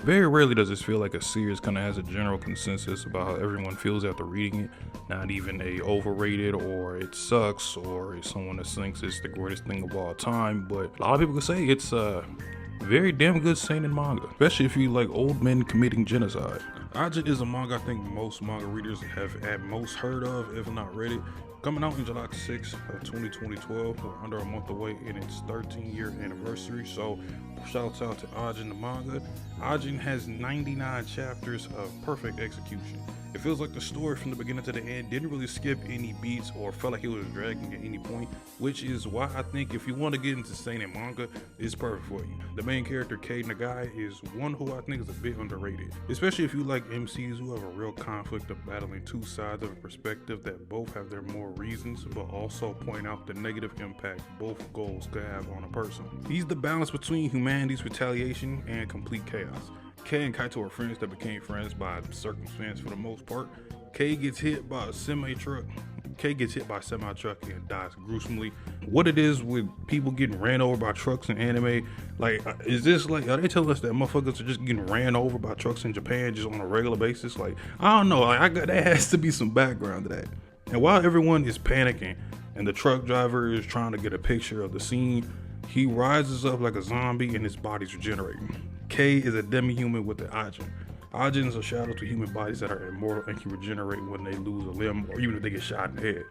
Very rarely does this feel like a series kind of has a general consensus about how everyone feels after reading it. Not even a overrated or it sucks or it's someone that thinks it's the greatest thing of all time. But a lot of people can say it's a very damn good seinen manga, especially if you like old men committing genocide. Ajin is a manga I think most manga readers have at most heard of, if not read it. Coming out in July 6th of 2012, we're under a month away in its 13-year anniversary, so shouts out to Ajin the manga. Ajin has 99 chapters of perfect execution. It feels like the story from the beginning to the end didn't really skip any beats or felt like it was dragging at any point, which is why I think if you want to get into seinen manga, it's perfect for you. The main character, Kei Nagai, is one who I think is a bit underrated, especially if you like MCs who have a real conflict of battling two sides of a perspective that both have their moral reasons, but also point out the negative impact both goals could have on a person. He's the balance between humanity's retaliation and complete chaos. Kei and Kaito are friends that became friends by circumstance for the most part. Kei gets hit by a semi-truck. Kei gets hit by a semi-truck and dies gruesomely. What it is with people getting ran over by trucks in anime, like, is this like, are they telling us that motherfuckers are just getting ran over by trucks in Japan just on a regular basis? Like, I don't know, like, there has to be some background to that. And while everyone is panicking and the truck driver is trying to get a picture of the scene, he rises up like a zombie and his body's regenerating. Kei is a demi-human with the Ajin. Ajins are shadows to human bodies that are immortal and can regenerate when they lose a limb or even if they get shot in the head.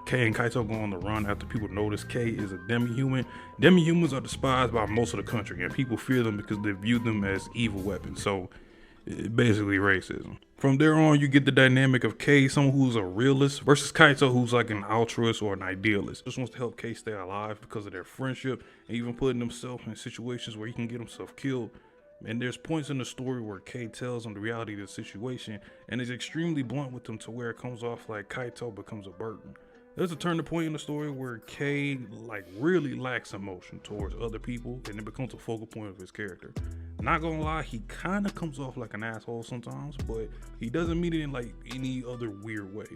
Kei and Kaito go on the run after people notice Kei is a demi-human. Demi-humans are despised by most of the country and people fear them because they view them as evil weapons. So basically racism. From there on, you get the dynamic of Kei, someone who's a realist, versus Kaito, who's like an altruist or an idealist. Just wants to help Kei stay alive because of their friendship and even putting himself in situations where he can get himself killed. And there's points in the story where Kei tells him the reality of the situation and is extremely blunt with him to where it comes off like Kaito becomes a burden. There's a turning point in the story where Kei like really lacks emotion towards other people and it becomes a focal point of his character. Not gonna lie, he kind of comes off like an asshole sometimes, but he doesn't mean it in like any other weird way.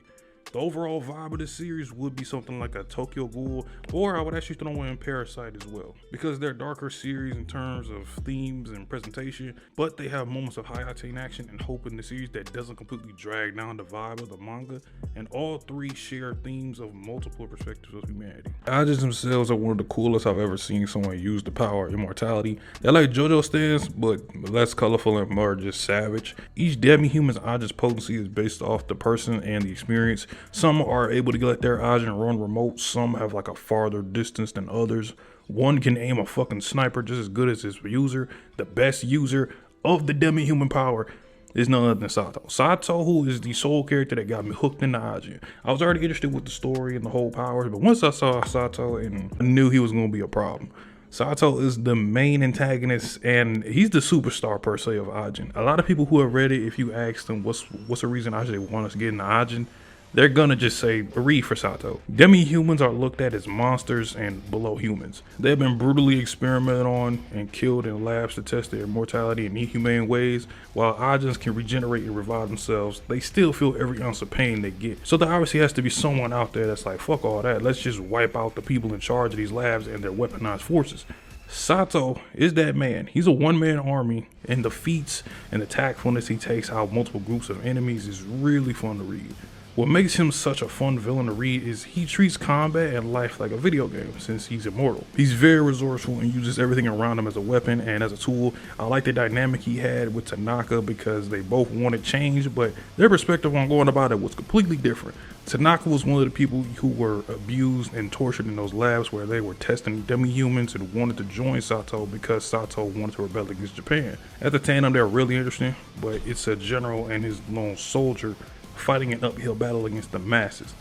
The overall vibe of this series would be something like a Tokyo Ghoul, or I would actually throw in Parasite as well, because they're darker series in terms of themes and presentation, but they have moments of high octane action and hope in the series that doesn't completely drag down the vibe of the manga, and all three share themes of multiple perspectives of humanity. Ajins themselves are one of the coolest I've ever seen someone use the power of immortality. They're like JoJo stands, but less colorful and more just savage. Each demi-human's Ajin's potency is based off the person and the experience. Some are able to let their Ajin run remote, some have like a farther distance than others. One can aim a fucking sniper just as good as his user. The best user of the demi-human power is none other than Sato. Sato, who is the sole character that got me hooked into Ajin. I was already interested with the story and the whole powers, but once I saw Sato and I knew he was going to be a problem. Sato is the main antagonist and he's the superstar per se of Ajin. A lot of people who have read it, if you ask them what's the reason I should want us to get into Ajin, they're gonna just say read for Sato. Demi-humans are looked at as monsters and below humans. They've been brutally experimented on and killed in labs to test their immortality in inhumane ways. While Ajins can regenerate and revive themselves, they still feel every ounce of pain they get. So there obviously has to be someone out there that's like, fuck all that, let's just wipe out the people in charge of these labs and their weaponized forces. Sato is that man. He's a one-man army, and the feats and the tactfulness he takes out multiple groups of enemies is really fun to read. What makes him such a fun villain to read is he treats combat and life like a video game since he's immortal. He's very resourceful and uses everything around him as a weapon and as a tool. I like the dynamic he had with Tanaka because they both wanted change, but their perspective on going about it was completely different. Tanaka was one of the people who were abused and tortured in those labs where they were testing demi-humans and wanted to join Sato because Sato wanted to rebel against Japan. At the tandem, they're really interesting, but it's a general and his lone soldier fighting an uphill battle against the masses.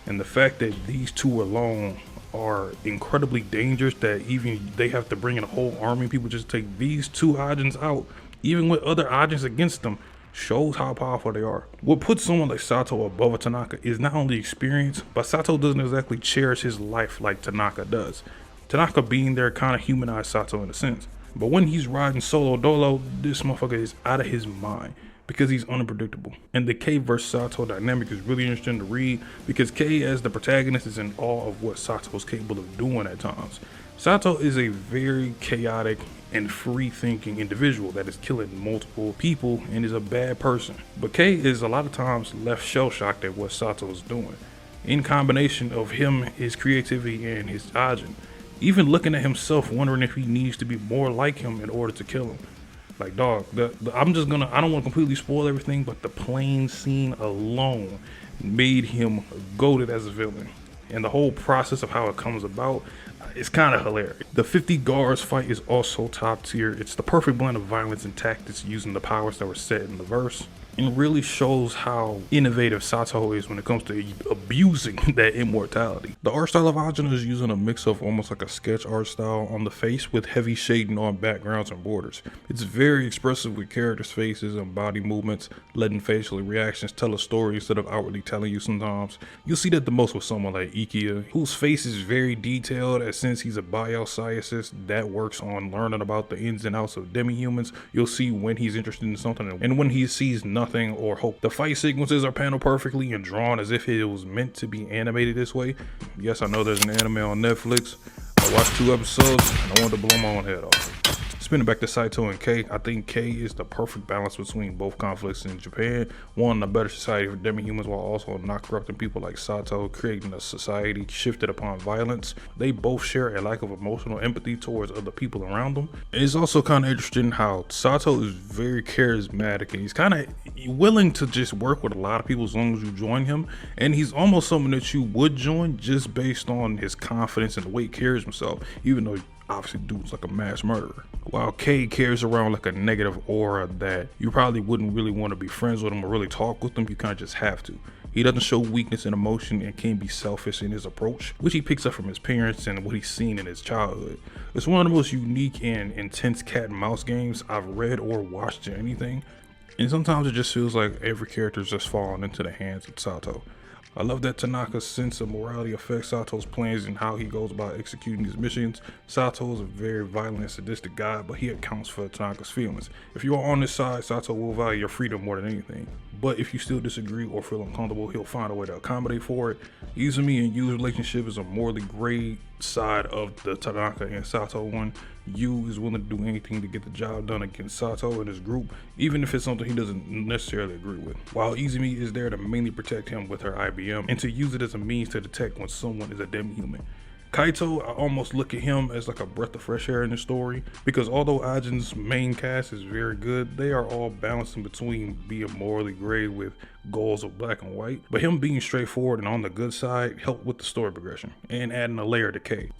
And the fact that these two alone are incredibly dangerous, that even they have to bring in a whole army of people just to take these two Ajins out, even with other Ajins against them, shows how powerful they are. What puts someone like Sato above a Tanaka is not only experience, but Sato doesn't exactly cherish his life like Tanaka does. Tanaka being there kind of humanized Sato in a sense. But when he's riding solo dolo, this motherfucker is out of his mind, because he's unpredictable. And the Kei vs Sato dynamic is really interesting to read because Kei as the protagonist is in awe of what Sato is capable of doing at times. Sato is a very chaotic and free-thinking individual that is killing multiple people and is a bad person. But Kei is a lot of times left shell-shocked at what Sato is doing, in combination of him, his creativity, and his Ajin. Even looking at himself, wondering if he needs to be more like him in order to kill him. Like, dog, I don't want to completely spoil everything, but the plane scene alone made him goated as a villain. And the whole process of how it comes about is kind of hilarious. The 50 guards fight is also top tier. It's the perfect blend of violence and tactics using the powers that were set in the verse. And really shows how innovative Sato is when it comes to abusing that immortality. The art style of Ajin is using a mix of almost like a sketch art style on the face with heavy shading on backgrounds and borders. It's very expressive with characters' faces and body movements, letting facial reactions tell a story instead of outwardly telling you sometimes. You'll see that the most with someone like Ikia, whose face is very detailed, as since he's a bioscientist that works on learning about the ins and outs of demi-humans. You'll see when he's interested in something and when he sees nothing or hope. The fight sequences are paneled perfectly and drawn as if it was meant to be animated this way. Yes, I know there's an anime on Netflix. I watched 2 episodes and I wanted to blow my own head off. Spinning back to Sato and Kei, I think Kei is the perfect balance between both conflicts in Japan, wanting a better society for demi-humans while also not corrupting people like Sato, creating a society shifted upon violence. They both share a lack of emotional empathy towards other people around them. It's also kind of interesting how Sato is very charismatic and he's kind of willing to just work with a lot of people as long as you join him, and he's almost someone that you would join just based on his confidence and the way he carries himself, even though obviously dude's like a mass murderer. While Kei carries around like a negative aura that you probably wouldn't really want to be friends with him or really talk with him, you kind of just have to. He doesn't show weakness in emotion and can be selfish in his approach, which he picks up from his parents and what he's seen in his childhood. It's one of the most unique and intense cat and mouse games I've read or watched in anything, and sometimes it just feels like every character is just falling into the hands of Sato. I love that Tanaka's sense of morality affects Sato's plans and how he goes about executing his missions. Sato is a very violent and sadistic guy, but he accounts for Tanaka's feelings. If you are on his side, Sato will value your freedom more than anything. But if you still disagree or feel uncomfortable, he'll find a way to accommodate for it. Izumi and Yu's relationship is a morally gray side of the Tanaka and Sato one. Yu is willing to do anything to get the job done against Sato and his group, even if it's something he doesn't necessarily agree with. While Izumi is there to mainly protect him with her IBM and to use it as a means to detect when someone is a demi-human. Kaito, I almost look at him as like a breath of fresh air in the story, because although Ajin's main cast is very good, they are all balancing between being morally gray with goals of black and white, but him being straightforward and on the good side helped with the story progression and adding a layer to Kei.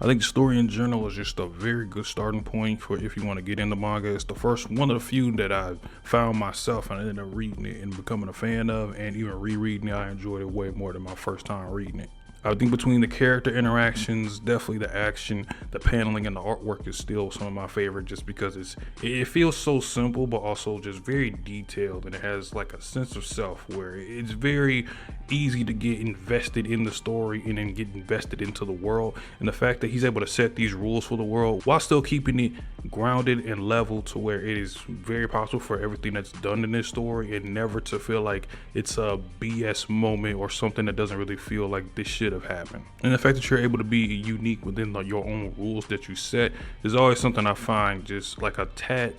I think the story in general is just a very good starting point for if you want to get into manga. It's the first one of the few that I found myself and I ended up reading it and becoming a fan of, and even rereading it, I enjoyed it way more than my first time reading it. I think between the character interactions, definitely the action, the paneling, and the artwork is still some of my favorite, just because it feels so simple but also just very detailed, and it has like a sense of self where it's very easy to get invested in the story and then get invested into the world. And the fact that he's able to set these rules for the world while still keeping it grounded and level to where it is very possible for everything that's done in this story and never to feel like it's a BS moment or something that doesn't really feel like this should have happened. And the fact that you're able to be unique within your own rules that you set is always something I find just like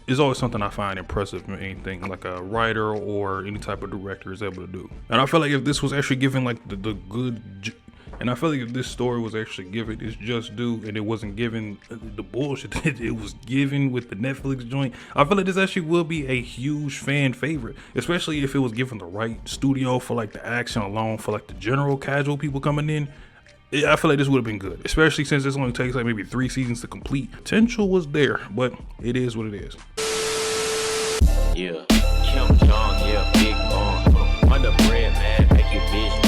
is always something I find impressive in anything like a writer or any type of director is able to do. And I feel like if this was actually given like and I feel like if this story was actually given its just due and it wasn't given the bullshit that it was given with the Netflix joint, I feel like this actually will be a huge fan favorite, especially if it was given the right studio for like the action alone, for like the general casual people coming in. I feel like this would have been good, especially since this only takes like maybe 3 seasons to complete. Potential was there, but it is what it is. Yeah, Kim Jong, yeah, big bomb. On the bread, man, make your bitch